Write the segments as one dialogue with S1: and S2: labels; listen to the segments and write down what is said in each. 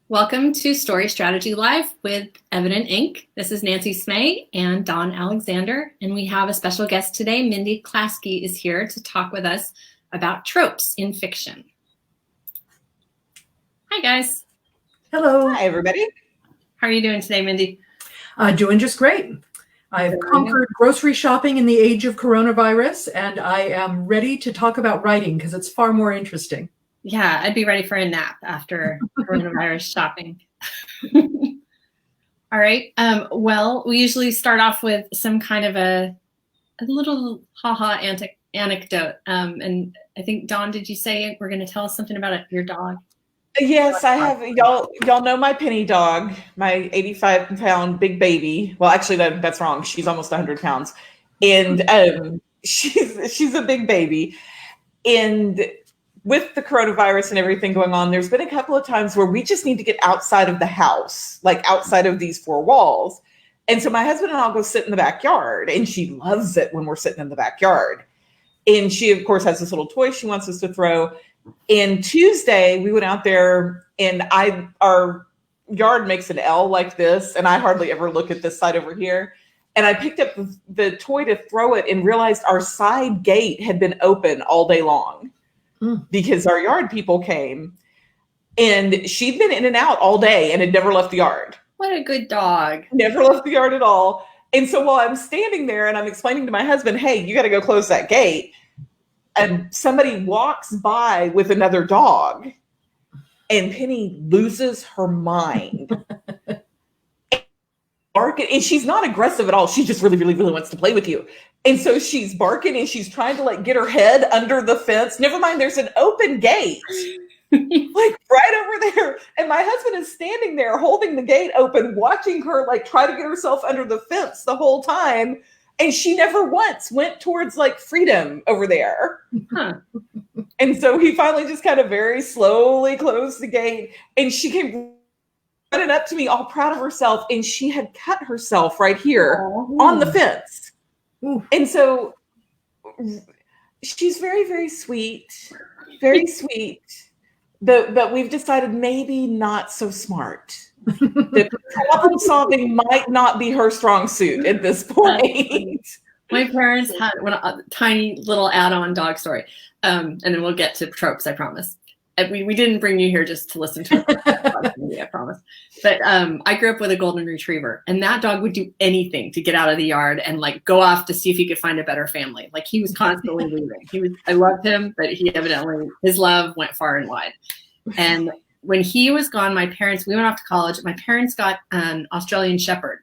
S1: Welcome to Story Strategy Live with Evident Inc. This is Nancy Smay and Dawn Alexander, and we have a special guest today. Mindy Klasky is here to talk with us about tropes in fiction. Hi, guys.
S2: Hello.
S3: Hi, everybody.
S1: How are you doing today, Mindy?
S2: Doing just great. I've conquered grocery shopping in the age of coronavirus, and I am ready to talk about writing because it's far more interesting.
S1: Yeah, I'd be ready for a nap after coronavirus shopping. All right. Well, we usually start off with some kind of a little haha anecdote. And I think, Dawn, did you say we're going to tell us something about your dog?
S3: Yes, I have. Y'all know my Penny dog, my 85-pound big baby. Well, actually, that's wrong. She's almost 100 pounds, and she's a big baby. And with the coronavirus and everything going on, there's been a couple of times where we just need to get outside of the house, like outside of these four walls. And so my husband and I'll go sit in the backyard, and she loves it when we're sitting in the backyard. And she, of course, has this little toy she wants us to throw. And Tuesday, we went out there, and our yard makes an L like this, and I hardly ever look at this side over here. And I picked up the toy to throw it and realized our side gate had been open all day long because our yard people came. And she'd been in and out all day and had never left the yard.
S1: What a good dog.
S3: Never left the yard at all. And so while I'm standing there and I'm explaining to my husband, hey, you got to go close that gate, and somebody walks by with another dog, and Penny loses her mind. Barking, and she's not aggressive at all. She just really, really, really wants to play with you. And so she's barking, and she's trying to get her head under the fence. Never mind, there's an open gate, right over there. And my husband is standing there holding the gate open, watching her try to get herself under the fence the whole time. And she never once went towards freedom over there.
S1: Huh.
S3: And so he finally just kind of very slowly closed the gate, and she came running up to me all proud of herself, and she had cut herself right here on the fence. Ooh. And so she's very, very sweet, very sweet. But we've decided maybe not so smart. That problem solving might not be her strong suit at this point.
S1: My parents had a tiny little add-on dog story, and then we'll get to tropes, I promise. We didn't bring you here just to listen to it, I promise. But I grew up with a golden retriever, and that dog would do anything to get out of the yard and go off to see if he could find a better family. He was constantly leaving. I loved him, but his love went far and wide. And when he was gone, we went off to college. My parents got an Australian Shepherd,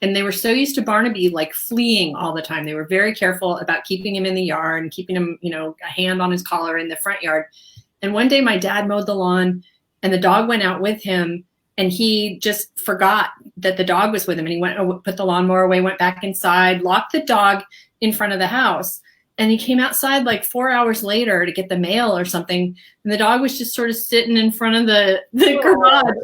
S1: and they were so used to Barnaby fleeing all the time. They were very careful about keeping him in the yard and keeping him, a hand on his collar in the front yard. And one day my dad mowed the lawn, and the dog went out with him, and he just forgot that the dog was with him. And he went, put the lawnmower away, went back inside, locked the dog in front of the house. And he came outside 4 hours later to get the mail or something. And the dog was just sort of sitting in front of the garage.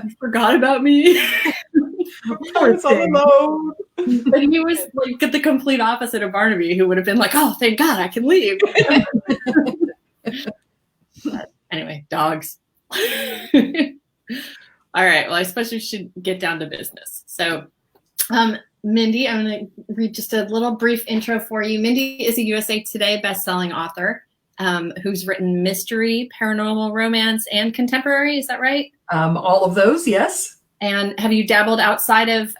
S1: You forgot about me.
S3: I was on the load.
S1: But he was the complete opposite of Barnaby, who would have been oh, thank God I can leave. But anyway, dogs. All right. Well, I suppose we should get down to business. So, Mindy, I'm going to read just a little brief intro for you. Mindy is a USA Today bestselling author who's written mystery, paranormal romance, and contemporary. Is that right?
S2: All of those, yes.
S1: And have you dabbled outside of,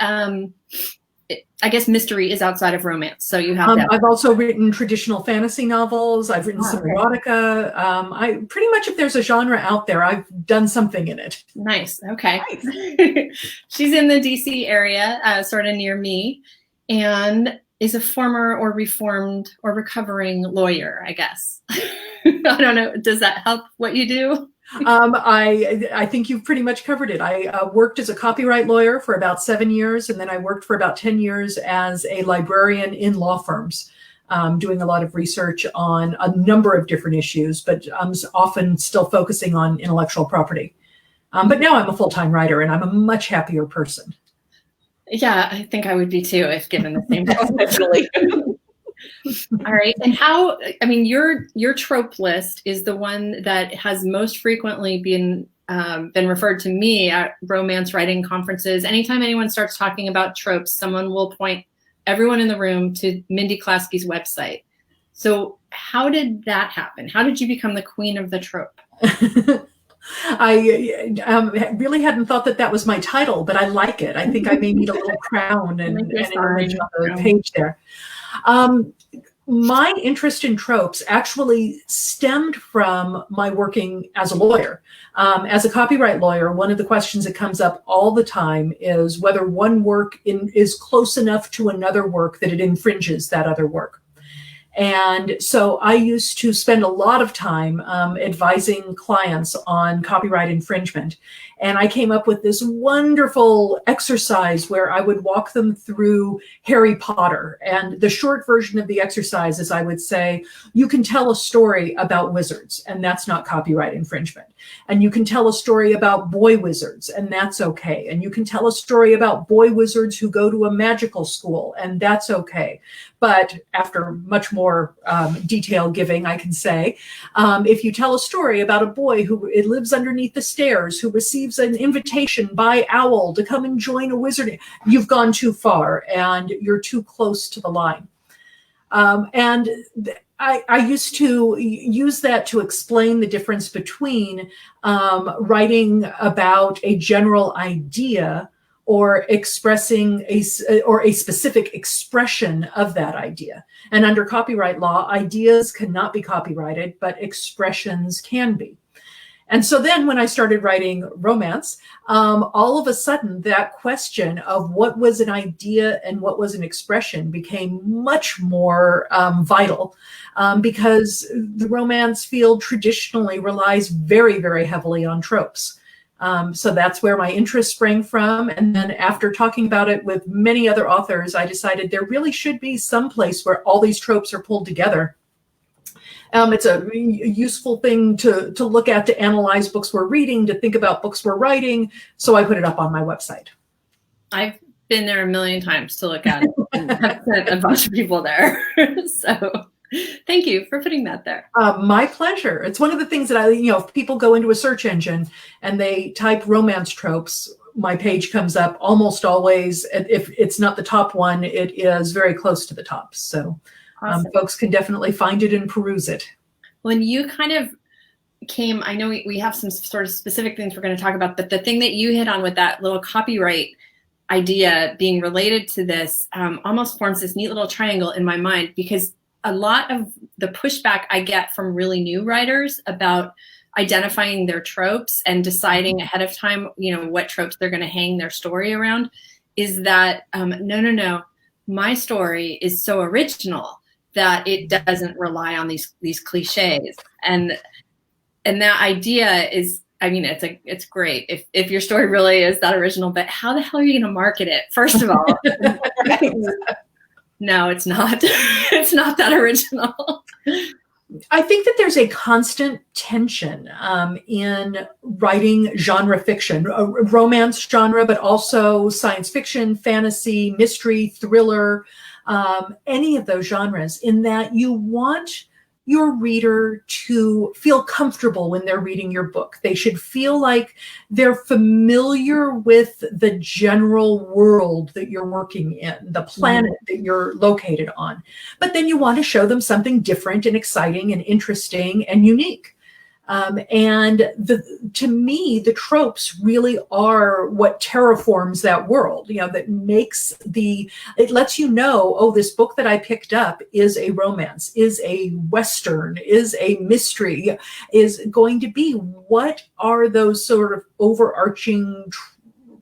S1: I guess mystery is outside of romance. So you have
S2: I've also written traditional fantasy novels. I've written some erotica. I pretty much, if there's a genre out there, I've done something in it.
S1: Nice. Okay. Nice. She's in the DC area, sort of near me, and is a former or reformed or recovering lawyer, I guess. I don't know. Does that help what you do?
S2: I think you've pretty much covered it. I worked as a copyright lawyer for about 7 years, and then I worked for about 10 years as a librarian in law firms, doing a lot of research on a number of different issues, but I'm often still focusing on intellectual property. But now I'm a full-time writer, and I'm a much happier person.
S1: Yeah, I think I would be too if given the same definitely. All right. And your trope list is the one that has most frequently been been referred to me at romance writing conferences. Anytime anyone starts talking about tropes, someone will point everyone in the room to Mindy Klasky's website. So how did that happen? How did you become the queen of the trope?
S2: I really hadn't thought that was my title, but I like it. I think I may need a little crown and an image on the page there. My interest in tropes actually stemmed from my working as a lawyer. As a copyright lawyer, one of the questions that comes up all the time is whether one work is close enough to another work that it infringes that other work. And so I used to spend a lot of time advising clients on copyright infringement. And I came up with this wonderful exercise where I would walk them through Harry Potter. And the short version of the exercise is I would say, you can tell a story about wizards, and that's not copyright infringement. And you can tell a story about boy wizards, and that's okay. And you can tell a story about boy wizards who go to a magical school, and that's okay. But after much more detail giving, I can say, if you tell a story about a boy who lives underneath the stairs, who receives an invitation by Owl to come and join a wizard, you've gone too far and you're too close to the line. I used to use that to explain the difference between writing about a general idea or expressing a specific expression of that idea. And under copyright law, ideas cannot be copyrighted, but expressions can be. And so then when I started writing romance, all of a sudden that question of what was an idea and what was an expression became much more vital because the romance field traditionally relies very, very heavily on tropes. So that's where my interest sprang from. And then after talking about it with many other authors, I decided there really should be some place where all these tropes are pulled together. It's a useful thing to look at, to analyze books we're reading, to think about books we're writing. So I put it up on my website.
S1: I've been there a million times to look at it. And I've sent a bunch of people there. So thank you for putting that there.
S2: My pleasure. It's one of the things that if people go into a search engine and they type romance tropes, my page comes up almost always. If it's not the top one, it is very close to the top. So awesome. Folks can definitely find it and peruse it.
S1: When you kind of came, I know we have some sort of specific things we're going to talk about, but the thing that you hit on with that little copyright idea being related to this almost forms this neat little triangle in my mind, because a lot of the pushback I get from really new writers about identifying their tropes and deciding ahead of time, what tropes they're going to hang their story around is that, no, my story is so original that it doesn't rely on these cliches. And that idea is, it's great if your story really is that original, but how the hell are you going to market it? First of all, no, it's not. It's not that original.
S2: I think that there's a constant tension in writing genre fiction, romance genre, but also science fiction, fantasy, mystery, thriller, any of those genres, in that you want your reader to feel comfortable when they're reading your book. They should feel like they're familiar with the general world that you're working in, the planet that you're located on. But then you want to show them something different and exciting and interesting and unique. And to me, the tropes really are what terraforms that world, that makes it lets you know, oh, this book that I picked up is a romance, is a Western, is a mystery, is going to be, what are those sort of overarching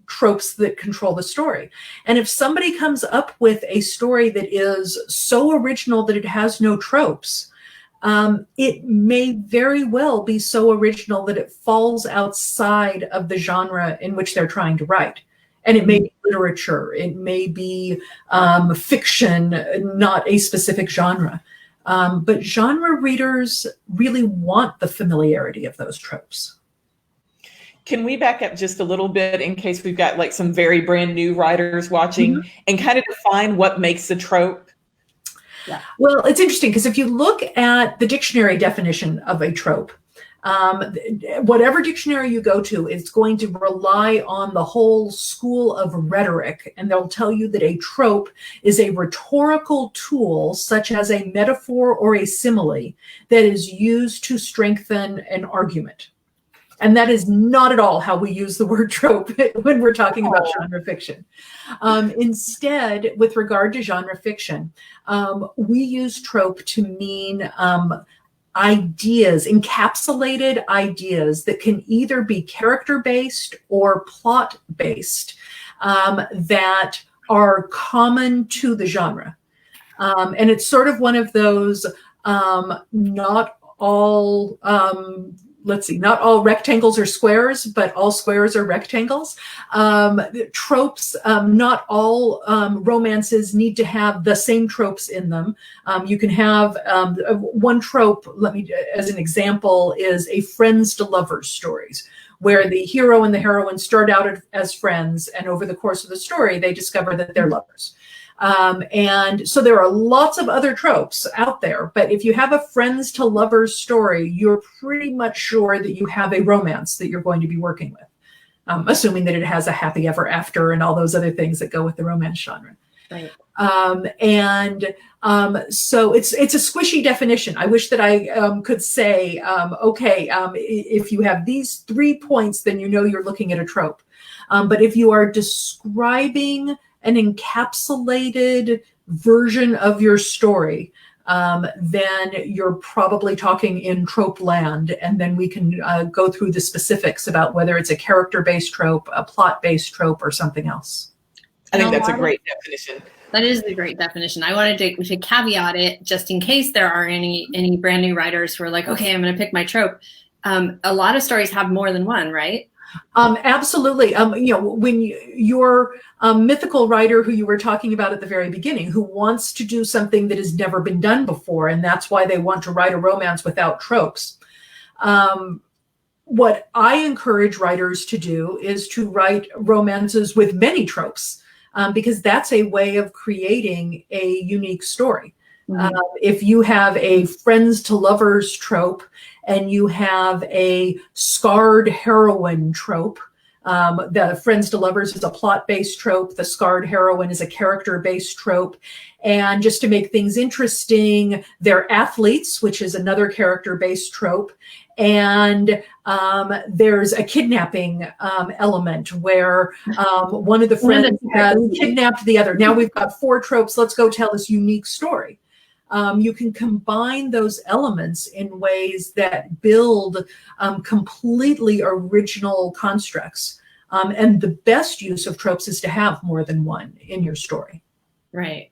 S2: tropes that control the story. And if somebody comes up with a story that is so original that it has no tropes, it may very well be so original that it falls outside of the genre in which they're trying to write. And it may be literature, it may be fiction, not a specific genre. But genre readers really want the familiarity of those tropes.
S3: Can we back up just a little bit in case we've got like some very brand new writers watching and kind of define what makes a trope? Yeah.
S2: Well, it's interesting because if you look at the dictionary definition of a trope, Whatever dictionary you go to, it's going to rely on the whole school of rhetoric, and they'll tell you that a trope is a rhetorical tool, such as a metaphor or a simile, that is used to strengthen an argument. And that is not at all how we use the word trope when we're talking about genre fiction. Instead, with regard to genre fiction, we use trope to mean ideas, encapsulated ideas that can either be character-based or plot-based, that are common to the genre. And it's sort of one of those, not all rectangles are squares, but all squares are rectangles. Tropes, not all romances need to have the same tropes in them. You can have one trope, as an example, is a friends to lovers stories, where the hero and the heroine start out as friends, and over the course of the story, they discover that they're lovers. And so there are lots of other tropes out there, but if you have a friends to lovers story, you're pretty much sure that you have a romance that you're going to be working with, assuming that it has a happy ever after and all those other things that go with the romance genre.
S1: Right.
S2: So it's a squishy definition. I wish that I could say, if you have these 3 points, then you know you're looking at a trope. But if you are describing an encapsulated version of your story, then you're probably talking in trope land, and then we can go through the specifics about whether it's a character-based trope, a plot-based trope, or something else.
S3: I think that's a great definition.
S1: That is a great definition. I wanted to caveat it just in case there are any brand new writers who are like, okay, I'm going to pick my trope. A lot of stories have more than one, right?
S2: Absolutely. When you're a mythical writer who you were talking about at the very beginning, who wants to do something that has never been done before, and that's why they want to write a romance without tropes. What I encourage writers to do is to write romances with many tropes, because that's a way of creating a unique story. Mm-hmm. If you have a friends to lovers trope, and you have a scarred heroine trope, the friends to lovers is a plot-based trope, the scarred heroine is a character-based trope. And just to make things interesting, they're athletes, which is another character-based trope. And there's a kidnapping element where one of the friends has kidnapped the other. Now we've got 4 tropes. Let's go tell this unique story. You can combine those elements in ways that build completely original constructs. And the best use of tropes is to have more than one in your story.
S1: Right.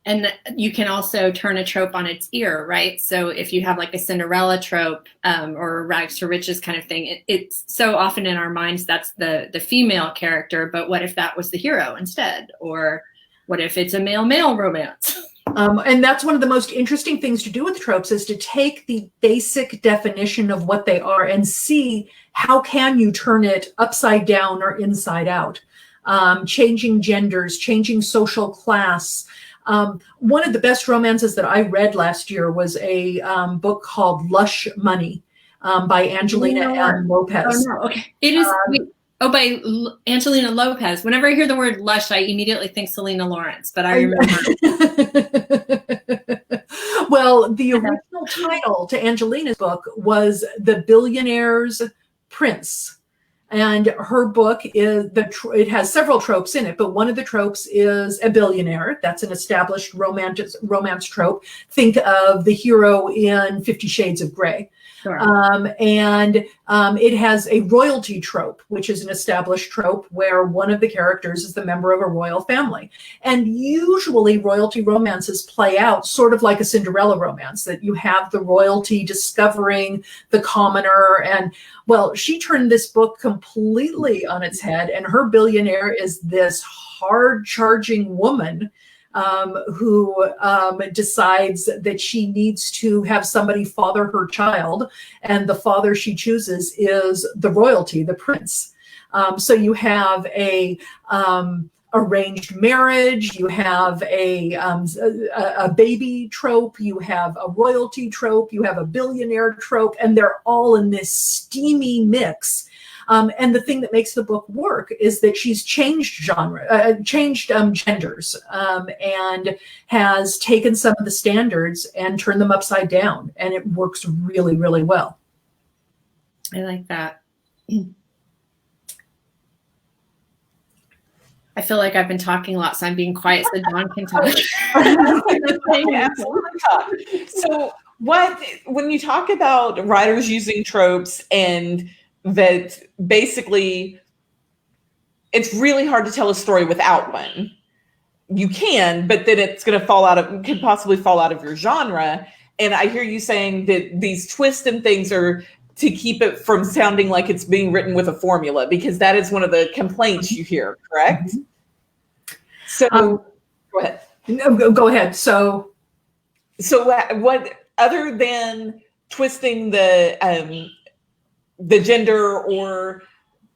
S1: And you can also turn a trope on its ear, right? So if you have like a Cinderella trope or rags to riches kind of thing, it's so often in our minds that's the female character, but what if that was the hero instead? Or what if it's a male-male romance?
S2: And that's one of the most interesting things to do with tropes, is to take the basic definition of what they are and see how can you turn it upside down or inside out. Changing genders, changing social class. One of the best romances that I read last year was a book called Lush Money by Angelina M. Lopez.
S1: Oh, no. Okay. It is... by Angelina Lopez. Whenever I hear the word lush, I immediately think Selena Lawrence, but I remember.
S2: Well, the original title to Angelina's book was The Billionaires Prince. And her book is it has several tropes in it, but one of the tropes is a billionaire. That's an established romance trope. Think of the hero in 50 Shades of Grey. Sure. And it has a royalty trope, which is an established trope where one of the characters is the member of a royal family. And usually royalty romances play out sort of like a Cinderella romance, that you have the royalty discovering the commoner. And well, she turned this book completely on its head, and her billionaire is this hard-charging woman who decides that she needs to have somebody father her child, and the father she chooses is the royalty, the prince. So you have a arranged marriage, you have a baby trope, you have a royalty trope, you have a billionaire trope, and they're all in this steamy mix. And the thing that makes the book work is that she's changed genders, and has taken some of the standards and turned them upside down, and it works really, really well.
S1: I like that. I feel like I've been talking a lot, so I'm being quiet so Dawn can talk.
S3: So when you talk about writers using tropes, and that basically it's really hard to tell a story without one. You can, but then it's going to could possibly fall out of your genre. And I hear you saying that these twists and things are to keep it from sounding like it's being written with a formula, because that is one of the complaints you hear, correct? So go ahead.
S2: No, go ahead. So
S3: what, other than twisting the gender or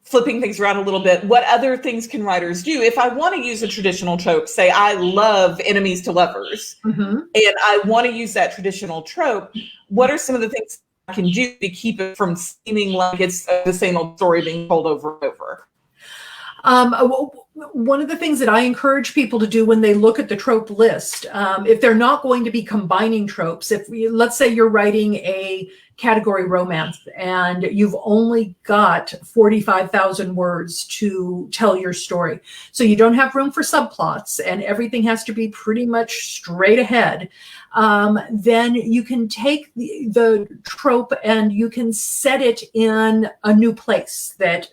S3: flipping things around a little bit, what other things can writers do? If I want to use a traditional trope, say I love enemies to lovers, and I want to use that traditional trope, what are some of the things I can do to keep it from seeming like it's the same old story being told over and over?
S2: One of the things that I encourage people to do when they look at the trope list, if they're not going to be combining tropes, let's say you're writing a category romance and you've only got 45,000 words to tell your story, so you don't have room for subplots and everything has to be pretty much straight ahead, then you can take the trope and you can set it in a new place that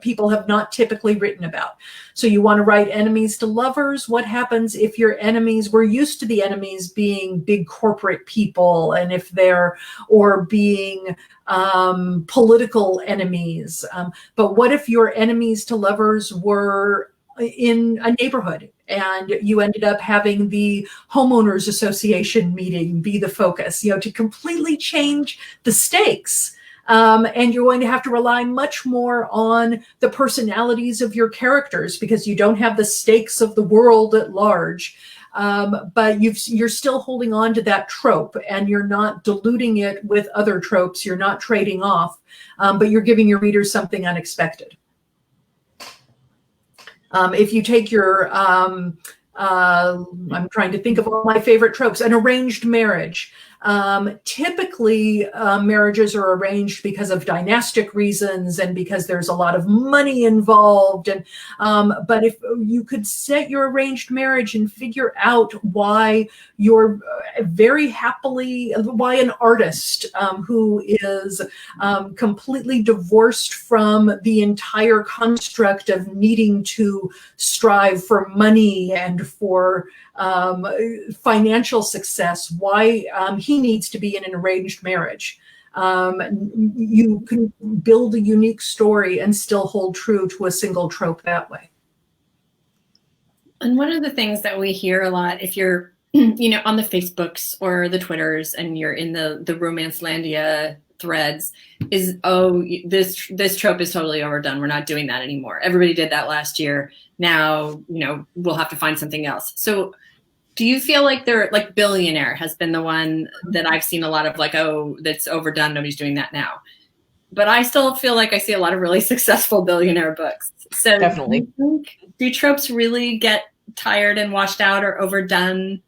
S2: people have not typically written about. So you want to write enemies to lovers. What happens if your enemies, we're used to the enemies being big corporate people, and if they're, or being political enemies. But what if your enemies to lovers were in a neighborhood and you ended up having the homeowners association meeting be the focus, to completely change the stakes. And you're going to have to rely much more on the personalities of your characters because you don't have the stakes of the world at large. But you're still holding on to that trope and you're not diluting it with other tropes. You're not trading off, but you're giving your readers something unexpected. If you take your, I'm trying to think of all my favorite tropes, an arranged marriage. Typically, marriages are arranged because of dynastic reasons and because there's a lot of money involved. And but if you could set your arranged marriage and figure out why you're why an artist who is completely divorced from the entire construct of needing to strive for money and for financial success, why he needs to be in an arranged marriage. You can build a unique story and still hold true to a single trope that way.
S1: And one of the things that we hear a lot, if you're, on the Facebooks or the Twitters and you're in the Romancelandia threads, is, this trope is totally overdone. We're not doing that anymore. Everybody did that last year. Now, we'll have to find something else. So do you feel like Billionaire has been the one that I've seen a lot of that's overdone, nobody's doing that now. But I still feel like I see a lot of really successful billionaire books. So
S3: definitely.
S1: Do tropes really get tired and washed out or overdone?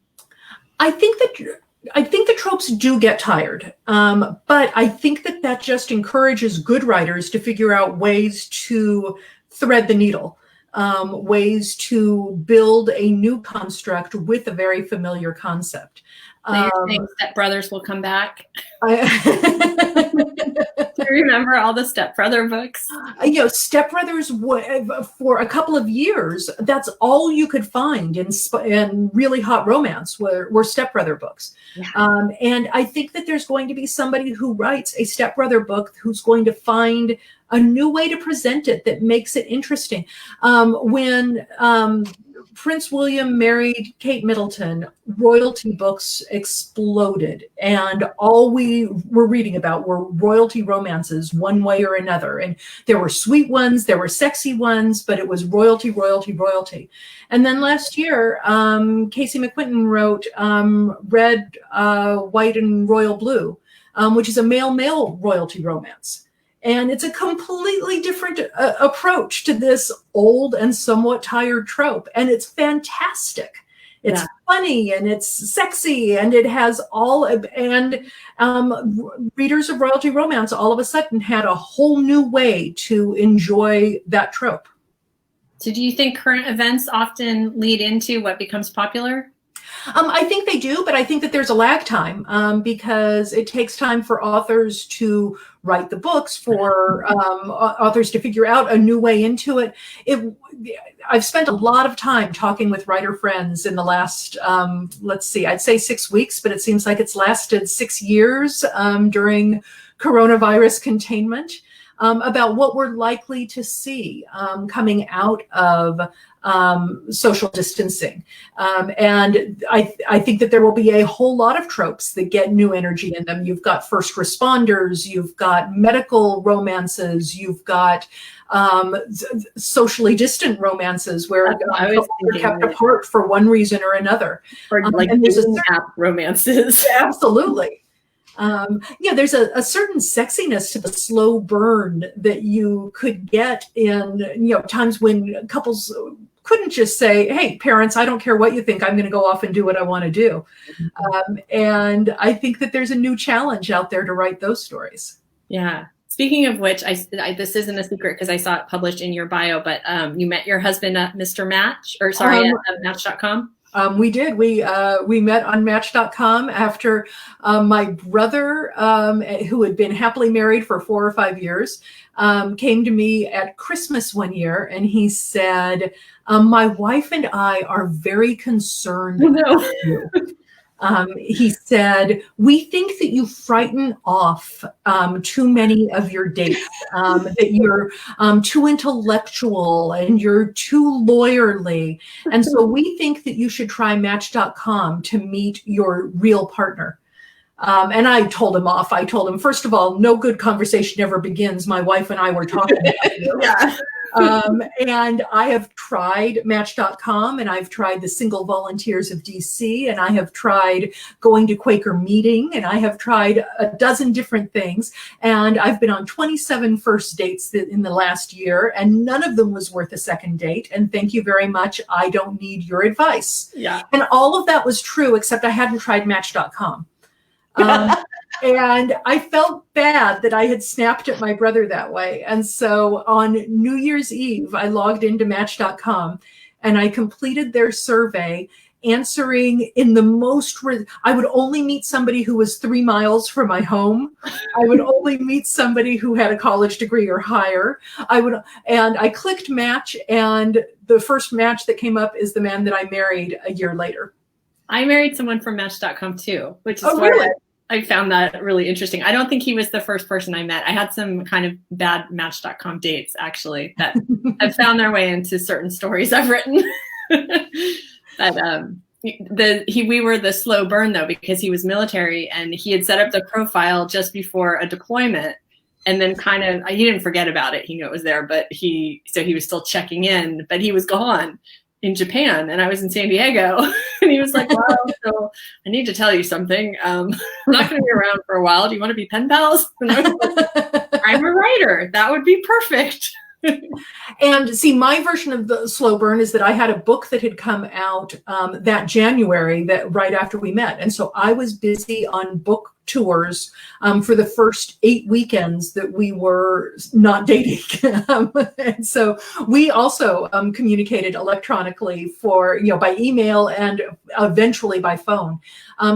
S2: I think the tropes do get tired, but I think that just encourages good writers to figure out ways to thread the needle. Ways to build a new construct with a very familiar concept.
S1: So you're saying Step Brothers will come back? Do you remember all the Step Brother books?
S2: Step Brothers, for a couple of years, that's all you could find in really hot romance were Step Brother books. Yeah. And I think that there's going to be somebody who writes a Step Brother book who's going to find a new way to present it that makes it interesting. When Prince William married Kate Middleton, royalty books exploded. And all we were reading about were royalty romances one way or another. And there were sweet ones, there were sexy ones, but it was royalty, royalty, royalty. And then last year, Casey McQuinton wrote Red, White, and Royal Blue, which is a male-male royalty romance. And it's a completely different approach to this old and somewhat tired trope. And it's fantastic. It's funny and it's sexy and it has all, and readers of royalty romance all of a sudden had a whole new way to enjoy that trope.
S1: So do you think current events often lead into what becomes popular?
S2: I think they do, but I think that there's a lag time because it takes time for authors to write the books, for authors to figure out a new way into it. I've spent a lot of time talking with writer friends in the last, I'd say 6 weeks, but it seems like it's lasted 6 years during coronavirus containment, about what we're likely to see coming out of social distancing. And I think that there will be a whole lot of tropes that get new energy in them. You've got first responders, you've got medical romances, you've got socially distant romances where couples are kept apart for one reason or another.
S1: Or like app romances.
S2: Absolutely. There's a certain sexiness to the slow burn that you could get in, times when couples couldn't just say, hey, parents, I don't care what you think. I'm going to go off and do what I want to do. And I think that there's a new challenge out there to write those stories.
S1: Yeah. Speaking of which, this isn't a secret because I saw it published in your bio, but you met your husband at Mr. Match, at Match.com.
S2: We did. We met on Match.com after my brother, who had been happily married for 4 or 5 years, came to me at Christmas one year, and he said, "My wife and I are very concerned about you." He said, "We think that you frighten off too many of your dates, that you're too intellectual and you're too lawyerly. And so we think that you should try Match.com to meet your real partner." And I told him off. I told him, first of all, no good conversation ever begins. My wife and I were talking about you. And I have tried Match.com, and I've tried the Single Volunteers of DC, and I have tried going to Quaker Meeting, and I have tried a dozen different things. And I've been on 27 first dates in the last year, and none of them was worth a second date. And thank you very much. I don't need your advice.
S1: Yeah.
S2: And all of that was true, except I hadn't tried Match.com. And I felt bad that I had snapped at my brother that way. And so on New Year's Eve, I logged into Match.com and I completed their survey, answering in the most, I would only meet somebody who was 3 miles from my home. I would only meet somebody who had a college degree or higher. And I clicked match, and the first match that came up is the man that I married a year later.
S1: I married someone from Match.com too, which is why
S2: really?
S1: I found that really interesting. I don't think he was the first person I met. I had some kind of bad Match.com dates, actually, that have found their way into certain stories I've written. But we were the slow burn, though, because he was military and he had set up the profile just before a deployment. And then he didn't forget about it. He knew it was there, but he was still checking in, but he was gone in Japan, and I was in San Diego. And he was like, "Wow, so I need to tell you something. I'm not going to be around for a while. Do you want to be pen pals?" And I was like, "I'm a writer. That would be perfect."
S2: And see, my version of the slow burn is that I had a book that had come out that January, that right after we met. And so I was busy on book tours for the first 8 weekends that we were not dating. And so we also communicated electronically by email and eventually by phone.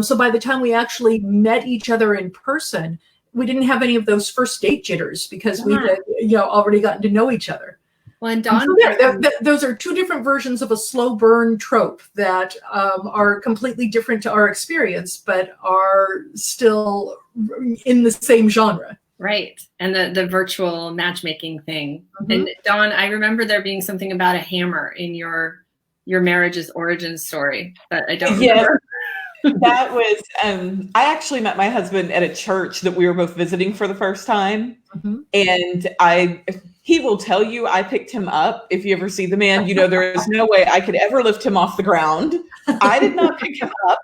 S2: So by the time we actually met each other in person, we didn't have any of those first date jitters because we had already gotten to know each other.
S1: Well, and Dawn,
S2: those are two different versions of a slow burn trope that are completely different to our experience, but are still in the same genre.
S1: Right. And the virtual matchmaking thing. Mm-hmm. And Dawn, I remember there being something about a hammer in your your marriage's origin story, but I don't
S3: Yes.
S1: remember.
S3: That was, I actually met my husband at a church that we were both visiting for the first time. And he will tell you I picked him up. If you ever see the man, you know, there is no way I could ever lift him off the ground. I did not pick him up.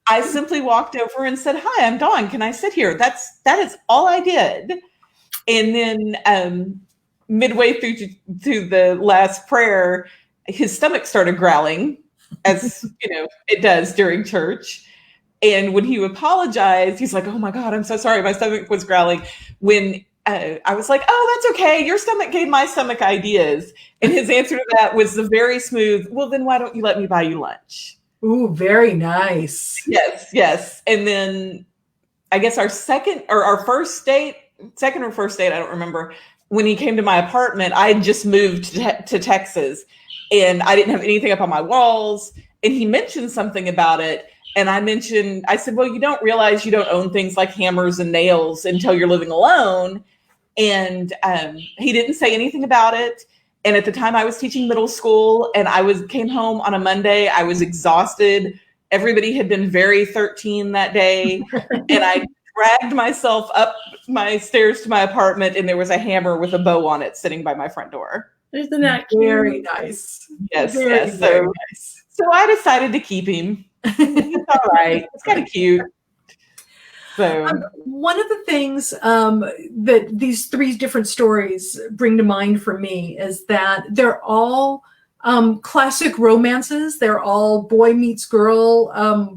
S3: I simply walked over and said, "Hi, I'm Dawn. Can I sit here?" That is all I did. And then midway through the last prayer, his stomach started growling, as you know it does during church. And when he apologized, he's like, "Oh my God, I'm so sorry. My stomach was growling." When I was like, "Oh, that's okay. Your stomach gave my stomach ideas." And his answer to that was the very smooth, "Well, then why don't you let me buy you lunch?"
S2: Ooh, very nice.
S3: Yes. And then I guess our second or first date, I don't remember, when he came to my apartment, I had just moved to Texas and I didn't have anything up on my walls. And he mentioned something about it. And I said, "Well, you don't realize you don't own things like hammers and nails until you're living alone." And he didn't say anything about it. And at the time I was teaching middle school and came home on a Monday. I was exhausted. Everybody had been very 13 that day. And I dragged myself up my stairs to my apartment and there was a hammer with a bow on it sitting by my front door.
S1: Isn't that cute?
S2: Very nice.
S3: Yes.
S2: Very nice.
S3: So I decided to keep him. He's all right. It's kind of cute. So
S2: one of the things that these three different stories bring to mind for me is that they're all classic romances. They're all boy meets girl.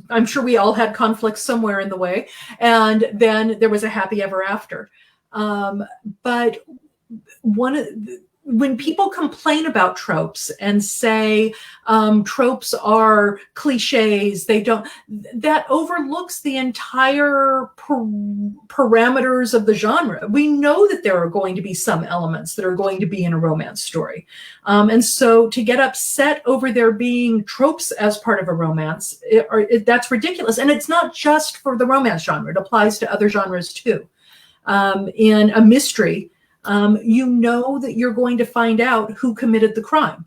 S2: I'm sure we all had conflicts somewhere in the way. And then there was a happy ever after. But when people complain about tropes and say tropes are cliches, that overlooks the entire parameters of the genre. We know that there are going to be some elements that are going to be in a romance story. And so to get upset over there being tropes as part of a romance, that's ridiculous. And it's not just for the romance genre. It applies to other genres too. In a mystery, you know that you're going to find out who committed the crime.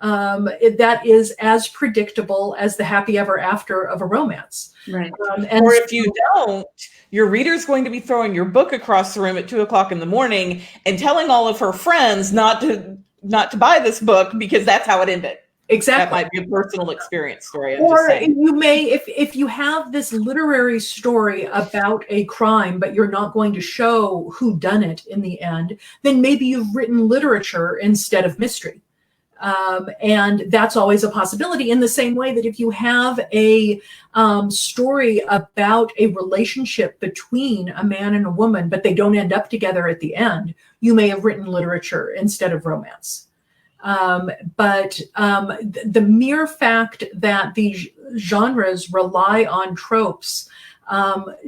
S2: That is as predictable as the happy ever after of a romance.
S1: Right.
S3: Or if you don't, your reader's going to be throwing your book across the room at 2:00 in the morning and telling all of her friends not to buy this book because that's how it ended.
S2: Exactly.
S3: That might be a personal experience story.
S2: Or you may, if you have this literary story about a crime, but you're not going to show who done it in the end, then maybe you've written literature instead of mystery. And that's always a possibility, in the same way that if you have a story about a relationship between a man and a woman, but they don't end up together at the end, you may have written literature instead of romance. But the mere fact that these genres rely on tropes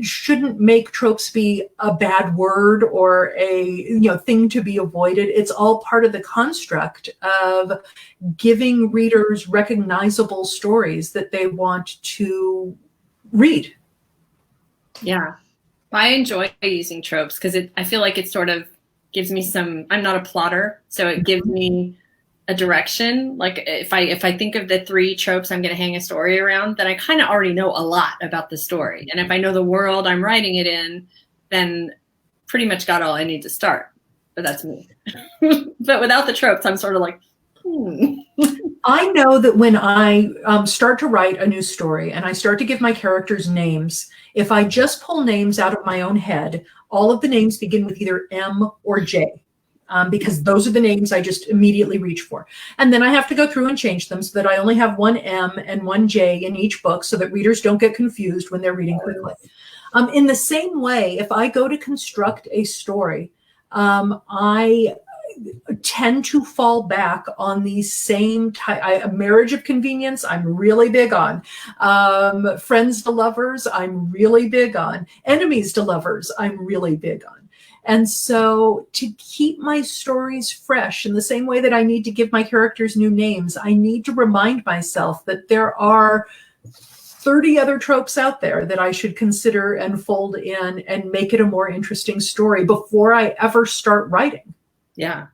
S2: shouldn't make tropes be a bad word or a thing to be avoided. It's all part of the construct of giving readers recognizable stories that they want to read.
S1: Yeah, I enjoy using tropes because I feel like it sort of gives me I'm not a plotter, so it gives me a direction. Like if I think of the three tropes I'm going to hang a story around, then I kind of already know a lot about the story. And if I know the world I'm writing it in, then pretty much got all I need to start. But that's me. But without the tropes, I'm sort of like,
S2: I know that when I start to write a new story and I start to give my characters names, if I just pull names out of my own head, all of the names begin with either M or J. Because those are the names I just immediately reach for. And then I have to go through and change them so that I only have one M and one J in each book so that readers don't get confused when they're reading quickly. In the same way, if I go to construct a story, I tend to fall back on these same type. A marriage of convenience, I'm really big on. Friends to lovers, I'm really big on. Enemies to lovers, I'm really big on. And so to keep my stories fresh, in the same way that I need to give my characters new names, I need to remind myself that there are 30 other tropes out there that I should consider and fold in and make it a more interesting story before I ever start writing.
S1: Yeah.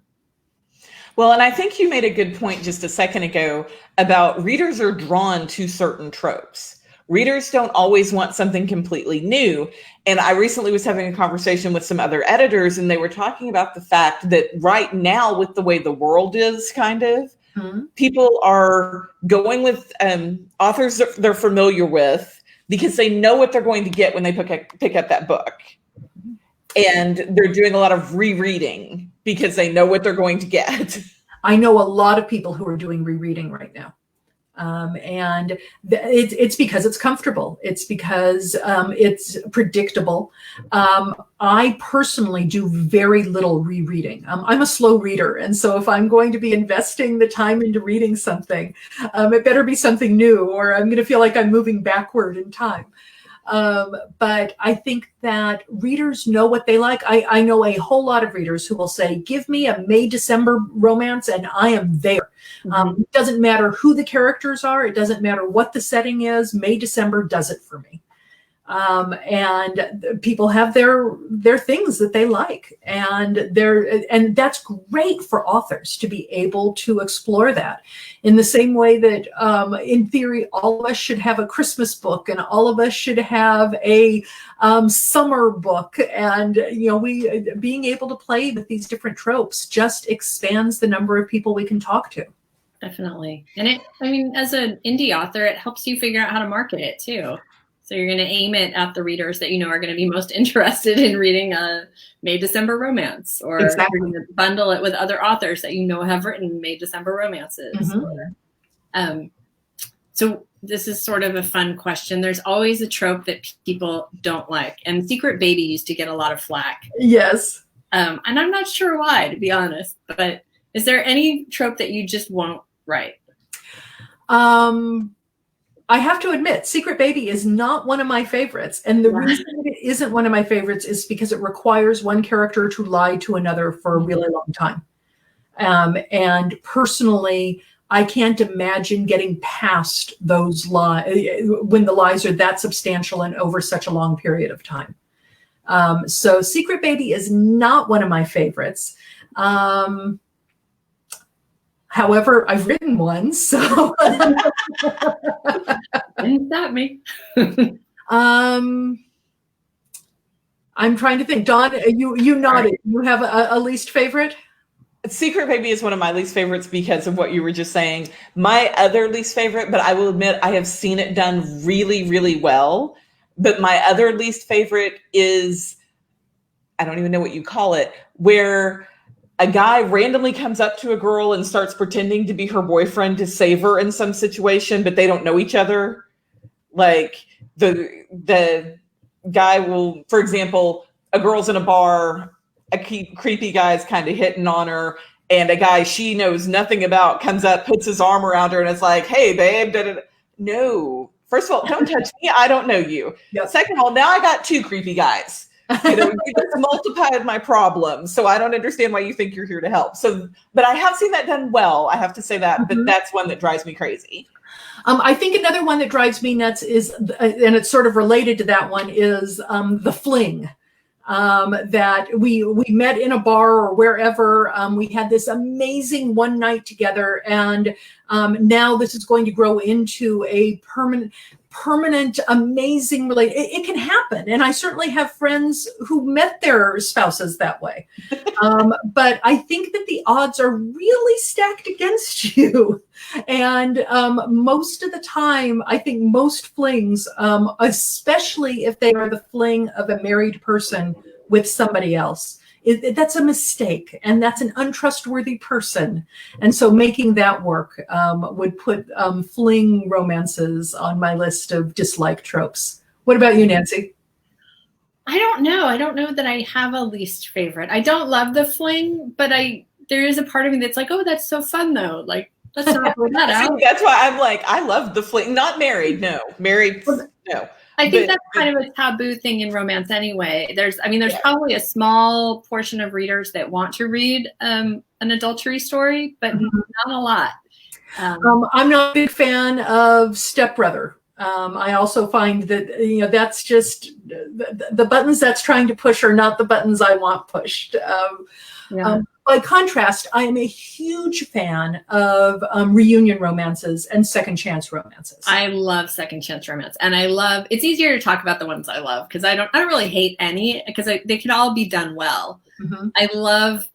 S3: Well, and I think you made a good point just a second ago about readers are drawn to certain tropes. Readers don't always want something completely new. And I recently was having a conversation with some other editors, and they were talking about the fact that right now, with the way the world is kind of, people are going with authors that they're familiar with because they know what they're going to get when they pick up that book. And they're doing a lot of rereading because they know what they're going to get.
S2: I know a lot of people who are doing rereading right now. And it's because it's comfortable. It's because it's predictable. I personally do very little rereading. I'm a slow reader. And so if I'm going to be investing the time into reading something, it better be something new, or I'm going to feel like I'm moving backward in time. But I think that readers know what they like. I know a whole lot of readers who will say, give me a May-December romance and I am there. It doesn't matter who the characters are. It doesn't matter what the setting is. May-December does it for me. And people have their things that they like, and that's great for authors to be able to explore that in the same way that in theory all of us should have a Christmas book and all of us should have a summer book, and we being able to play with these different tropes just expands the number of people we can talk to.
S1: Definitely. And as an indie author, it helps you figure out how to market it too. So you're going to aim it at the readers that are going to be most interested in reading a May-December romance, or
S2: Exactly.
S1: you're going to bundle it with other authors that have written May-December romances. So this is sort of a fun question. There's always a trope that people don't like, and Secret Baby used to get a lot of flack.
S2: Yes.
S1: And I'm not sure why, to be honest, but is there any trope that you just won't write?
S2: I have to admit, Secret Baby is not one of my favorites. And the reason it isn't one of my favorites is because it requires one character to lie to another for a really long time. And personally, I can't imagine getting past those lies when the lies are that substantial and over such a long period of time. So Secret Baby is not one of my favorites. However, I've written one, so
S1: Didn't stop me.
S2: I'm trying to think. Dawn, you nodded. Right. You have a least favorite?
S3: Secret Baby is one of my least favorites because of what you were just saying. My other least favorite, but I will admit I have seen it done really, really well. But my other least favorite is, I don't even know what you call it, where a guy randomly comes up to a girl and starts pretending to be her boyfriend to save her in some situation, but they don't know each other. Like the guy will, for example, a girl's in a bar, a creepy guy's kind of hitting on her, and a guy she knows nothing about comes up, puts his arm around her, and it's like, hey, babe, da-da-da. No. First of all, don't touch me. I don't know you. Yep. Second of all, now I got two creepy guys. You just multiplied my problems. So I don't understand why you think you're here to help. So, but I have seen that done well. I have to say that, but that's one that drives me crazy.
S2: I think another one that drives me nuts is, and it's sort of related to that one, is the fling. That we met in a bar or wherever. We had this amazing one night together, and now this is going to grow into a permanent, amazing relationship. It can happen, and I certainly have friends who met their spouses that way. But I think that the odds are really stacked against you, and most of the time, I think most flings, especially if they are the fling of a married person with somebody else, that's a mistake, and that's an untrustworthy person. And so making that work would put fling romances on my list of dislike tropes. What about you, Nancy?
S1: I don't know. I don't know that I have a least favorite. I don't love the fling, but there is a part of me that's like, oh, that's so fun though. Like, let's not throw that out.
S3: That's why I'm like, I love the fling. Not married, no. Married, no.
S1: I think that's kind of a taboo thing in romance anyway. There's probably a small portion of readers that want to read an adultery story, but not a lot.
S2: I'm not a big fan of stepbrother. I also find that, that's just the buttons that's trying to push are not the buttons I want pushed. by contrast, I am a huge fan of reunion romances and second chance romances.
S1: I love second chance romance, and it's easier to talk about the ones I love because I don't really hate any because they can all be done well.
S2: Mm-hmm.
S1: I love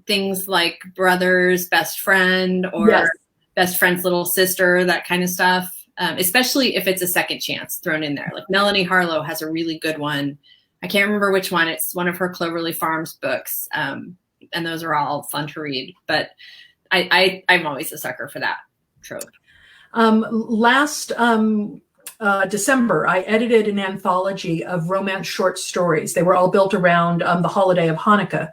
S1: things like Brother's Best Friend or
S2: Yes.
S1: Best Friend's Little Sister, that kind of stuff. Especially if it's a second chance thrown in there. Like Melanie Harlow has a really good one. I can't remember which one. It's one of her Cloverleaf Farms books. And those are all fun to read. But I'm always a sucker for that trope.
S2: Last December, I edited an anthology of romance short stories. They were all built around the holiday of Hanukkah.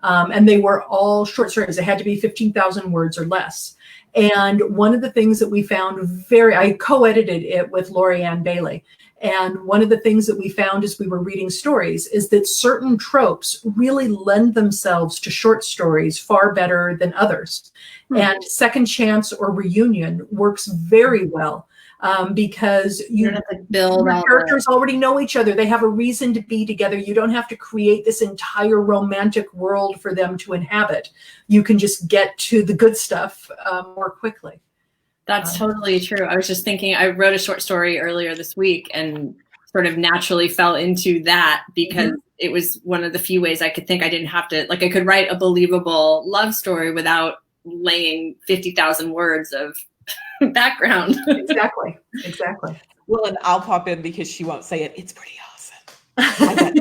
S2: And they were all short stories. They had to be 15,000 words or less. And one of the things that we found I co-edited it with Lori Ann Bailey. And one of the things that we found as we were reading stories is that certain tropes really lend themselves to short stories far better than others. And second chance or reunion works very well because
S1: You don't have to build
S2: your
S1: all
S2: characters already know each other. They have a reason to be together. You don't have to create this entire romantic world for them to inhabit. You can just get to the good stuff more quickly.
S1: That's totally true. I was just thinking, I wrote a short story earlier this week and sort of naturally fell into that because it was one of the few ways I could think I didn't have to, like I could write a believable love story without laying 50,000 words of background.
S2: Exactly.
S3: Well, and I'll pop in because she won't say it. It's pretty awesome.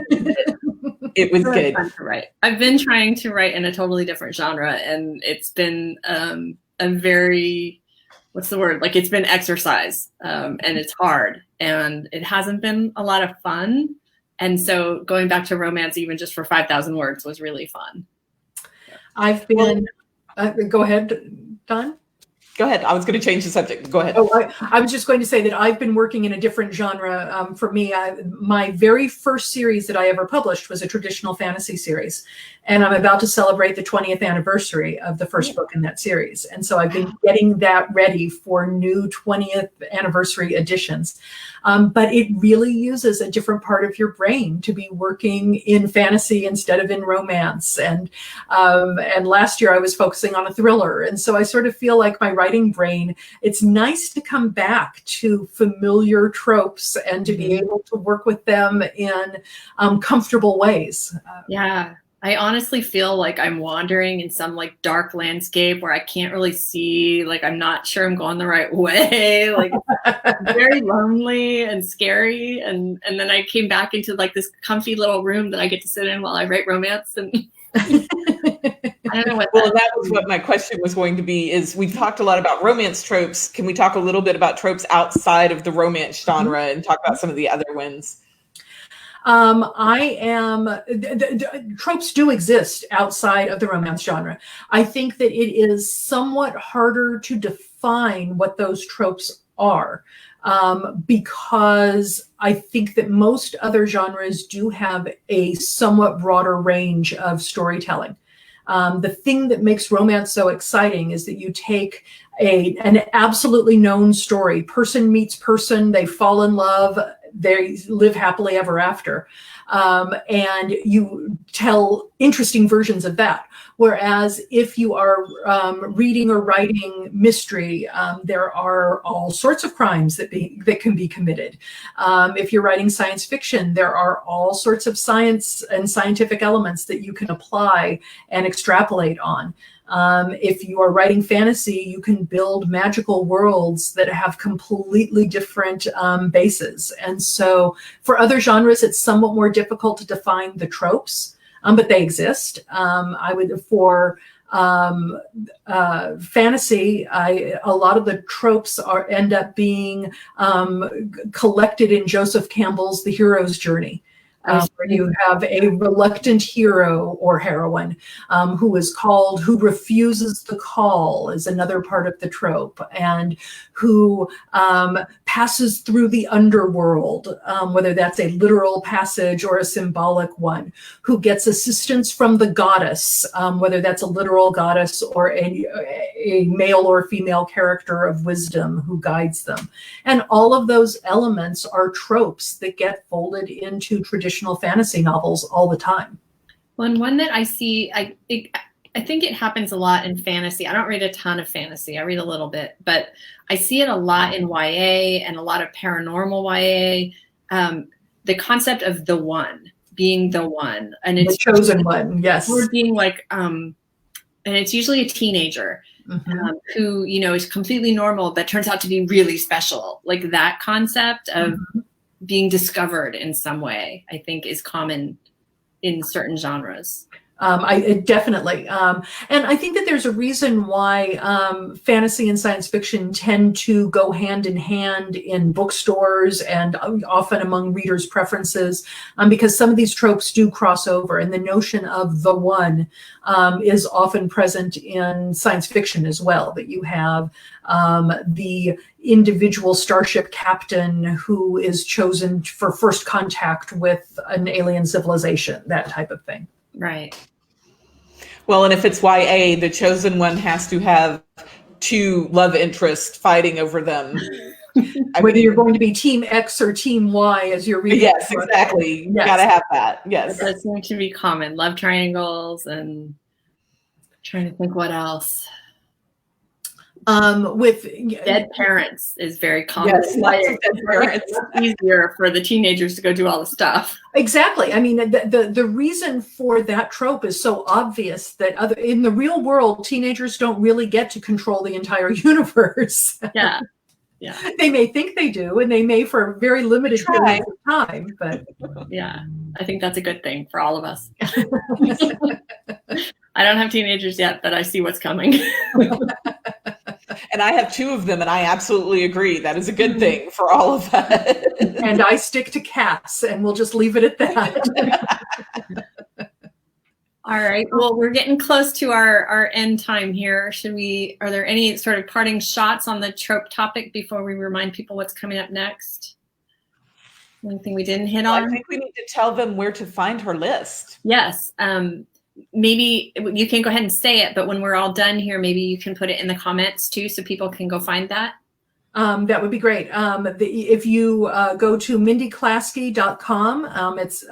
S3: It was good.
S1: Fun to write. I've been trying to write in a totally different genre, and it's been a very, what's the word? Like it's been exercise, and it's hard, and it hasn't been a lot of fun. And so going back to romance, even just for 5,000 words, was really fun.
S2: I've been. Go ahead, Don.
S3: Go ahead. I was going to change the subject. Go ahead.
S2: Oh, I was just going to say that I've been working in a different genre. For me, my very first series that I ever published was a traditional fantasy series. And I'm about to celebrate the 20th anniversary of the first book in that series. And so I've been getting that ready for new 20th anniversary editions. But it really uses a different part of your brain to be working in fantasy instead of in romance. And last year I was focusing on a thriller. And so I sort of feel like my writing brain, it's nice to come back to familiar tropes and to be able to work with them in comfortable ways.
S1: Yeah. I honestly feel like I'm wandering in some like dark landscape where I can't really see, like I'm not sure I'm going the right way. Like it's very lonely and scary. And then I came back into like this comfy little room that I get to sit in while I write romance. And I don't know what.
S3: Well, that was what my question was going to be, is we've talked a lot about romance tropes. Can we talk a little bit about tropes outside of the romance genre and talk about some of the other ones?
S2: Tropes do exist outside of the romance genre. I think that it is somewhat harder to define what those tropes are, because I think that most other genres do have a somewhat broader range of storytelling. The thing that makes romance so exciting is that you take an absolutely known story, person meets person, they fall in love, they live happily ever after. And you tell interesting versions of that. Whereas if you are reading or writing mystery, there are all sorts of crimes that can be committed. If you're writing science fiction, there are all sorts of science and scientific elements that you can apply and extrapolate on. If you are writing fantasy, you can build magical worlds that have completely different bases. And so for other genres, it's somewhat more difficult to define the tropes, but they exist. For fantasy, a lot of the tropes end up being collected in Joseph Campbell's The Hero's Journey. Where you have a reluctant hero or heroine who refuses the call is another part of the trope, and who passes through the underworld, whether that's a literal passage or a symbolic one, who gets assistance from the goddess, whether that's a literal goddess or a male or female character of wisdom who guides them. And all of those elements are tropes that get folded into traditional fantasy novels all the time.
S1: Well, and one that I see, I I think it happens a lot in fantasy. I don't read a ton of fantasy. I read a little bit, but I see it a lot in YA and a lot of paranormal YA. The concept of the one, being the one, and it's
S2: the chosen one. Yes.
S1: Or being like, and it's usually a teenager who, you know, is completely normal, but turns out to be really special. Like that concept of being discovered in some way, I think is common in certain genres.
S2: Definitely. And I think that there's a reason why fantasy and science fiction tend to go hand in hand in bookstores and often among readers' preferences, because some of these tropes do cross over. And the notion of the one is often present in science fiction as well, that you have the individual starship captain who is chosen for first contact with an alien civilization, that type of thing.
S1: Right.
S3: Well, and if it's YA, the chosen one has to have two love interests fighting over them.
S2: Whether you're going to be Team X or Team Y as you're reading.
S3: Yes, exactly. You gotta have that. Yes.
S1: That seems to be common. Love triangles, and trying to think what else.
S2: With
S1: dead parents is very common.
S3: Yes, lots of dead parents.
S1: It's easier for the teenagers to go do all the stuff.
S2: Exactly. I mean, the reason for that trope is so obvious that in the real world, teenagers don't really get to control the entire universe.
S1: Yeah. Yeah.
S2: They may think they do, and they may for very limited periods of time, but
S1: yeah, I think that's a good thing for all of us. I don't have teenagers yet, but I see what's coming.
S3: And I have two of them, and I absolutely agree. That is a good thing for all of us.
S2: And I stick to cats, and we'll just leave it at that.
S1: All right. Well, we're getting close to our end time here. Are there any sort of parting shots on the trope topic before we remind people what's coming up next? Anything we didn't hit on?
S3: I think we need to tell them where to find her list.
S1: Yes. Maybe you can go ahead and say it, but when we're all done here, maybe you can put it in the comments too, so people can go find that.
S2: That would be great. If you go to mindyklasky.com, it's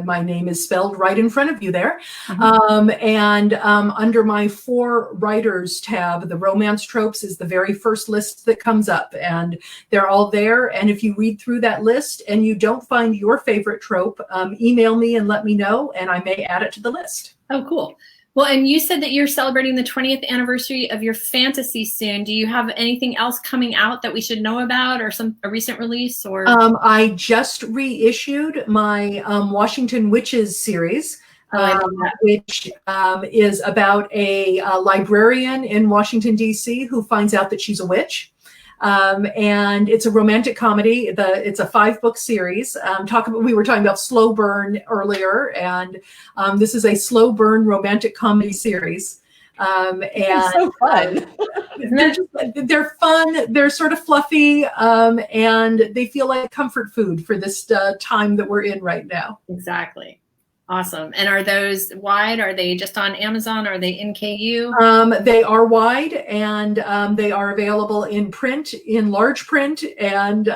S2: my name is spelled right in front of you there. And under my 4 writers tab, the romance tropes is the very first list that comes up, and they're all there. And if you read through that list and you don't find your favorite trope, email me and let me know, and I may add it to the list.
S1: Oh, cool. Well, and you said that you're celebrating the 20th anniversary of your fantasy soon. Do you have anything else coming out that we should know about, or a recent release? Or
S2: I just reissued my Washington Witches series, which is about a librarian in Washington, D.C. who finds out that she's a witch. And it's a romantic comedy. It's a 5-book series. We were talking about slow burn earlier, and this is a slow burn romantic comedy series. And
S3: so fun.
S2: They're fun. They're sort of fluffy, and they feel like comfort food for this time that we're in right now.
S1: Exactly. Awesome. And are those wide? Are they just on Amazon? Are they in KU?
S2: They are wide, and they are available in print, in large print, and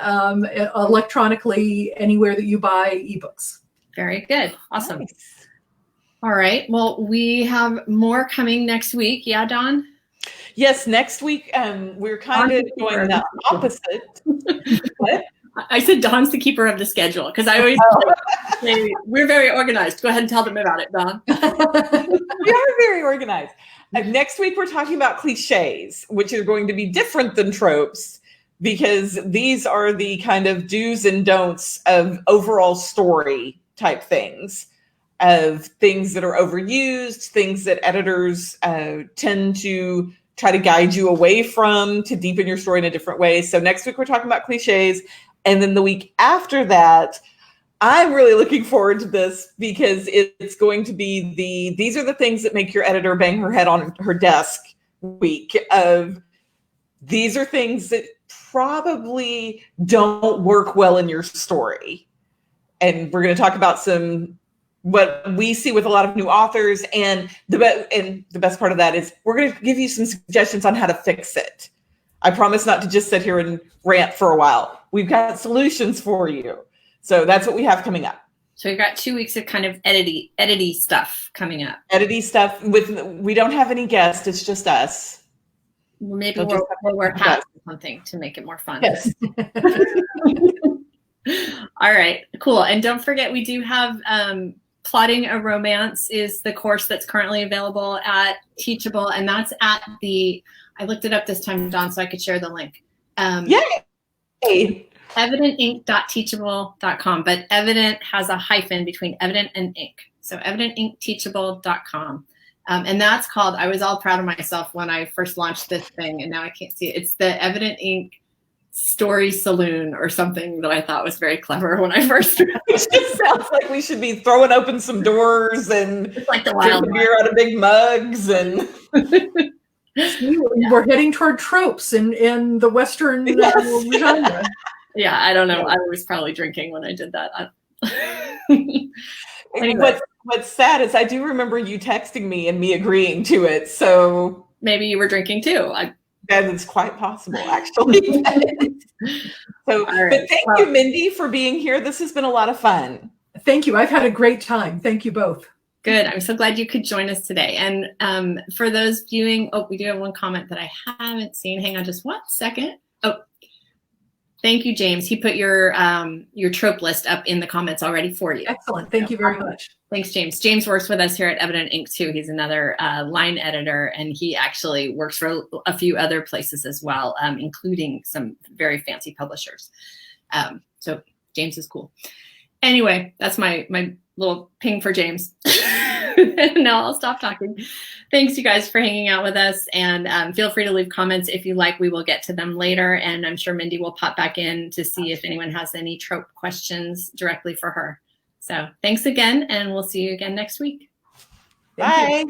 S2: electronically anywhere that you buy ebooks.
S1: Very good. Awesome.
S3: Nice.
S1: All right. Well, we have more coming next week. Yeah, Dawn?
S3: Yes, next week we're kind of going the opposite. What?
S1: I said Dawn's the keeper of the schedule, because I always say we're very organized. Go ahead and tell them about it, Dawn.
S3: We are very organized. Next week, we're talking about cliches, which are going to be different than tropes, because these are the kind of do's and don'ts of overall story type things, of things that are overused, things that editors tend to try to guide you away from to deepen your story in a different way. So next week, we're talking about cliches. And then the week after that, I'm really looking forward to this, because it's going to be these are the things that make your editor bang her head on her desk week of these are things that probably don't work well in your story. And we're going to talk about what we see with a lot of new authors. And the best part of that is we're going to give you some suggestions on how to fix it. I promise not to just sit here and rant for a while. We've got solutions for you. So that's what we have coming up.
S1: So we've got 2 weeks of kind of edity stuff coming up.
S3: Edity stuff we don't have any guests. It's just us.
S1: Well, maybe we'll wear hats or something to make it more fun.
S2: Yes.
S1: All right, cool. And don't forget, we do have Plotting a Romance is the course that's currently available at Teachable, and that's at I looked it up this time, Dawn, so I could share the link.
S3: Yay!
S1: evidentinc.teachable.com, but Evident has a hyphen between Evident and Inc. So evidentincteachable.com. And that's called, I was all proud of myself when I first launched this thing, and now I can't see it. It's the Evident Inc. Story Saloon or something that I thought was very clever when I first started.
S3: It just sounds like we should be throwing open some doors and
S1: it's like the wild
S3: beer out of big mugs and
S2: We're heading toward tropes in the Western genre.
S1: Yeah, I don't know. I was probably drinking when I did that. Anyway.
S3: What's sad is I do remember you texting me and me agreeing to it. So
S1: maybe you were drinking too.
S3: That is quite possible, actually. So, right. But thank you, Mindy, for being here. This has been a lot of fun.
S2: Thank you. I've had a great time. Thank you both.
S1: Good. I'm so glad you could join us today. And for those viewing, we do have one comment that I haven't seen. Hang on just 1 second. Thank you, James. He put your trope list up in the comments already for you.
S2: Excellent. Thank you very much.
S1: Thanks, James. James works with us here at Evident Inc. too. He's another line editor, and he actually works for a few other places as well, including some very fancy publishers. So James is cool. Anyway, that's my little ping for James. Now I'll stop talking. Thanks, you guys, for hanging out with us. And feel free to leave comments if you like. We will get to them later. And I'm sure Mindy will pop back in to see if anyone has any trope questions directly for her. So thanks again, and we'll see you again next week.
S3: Bye.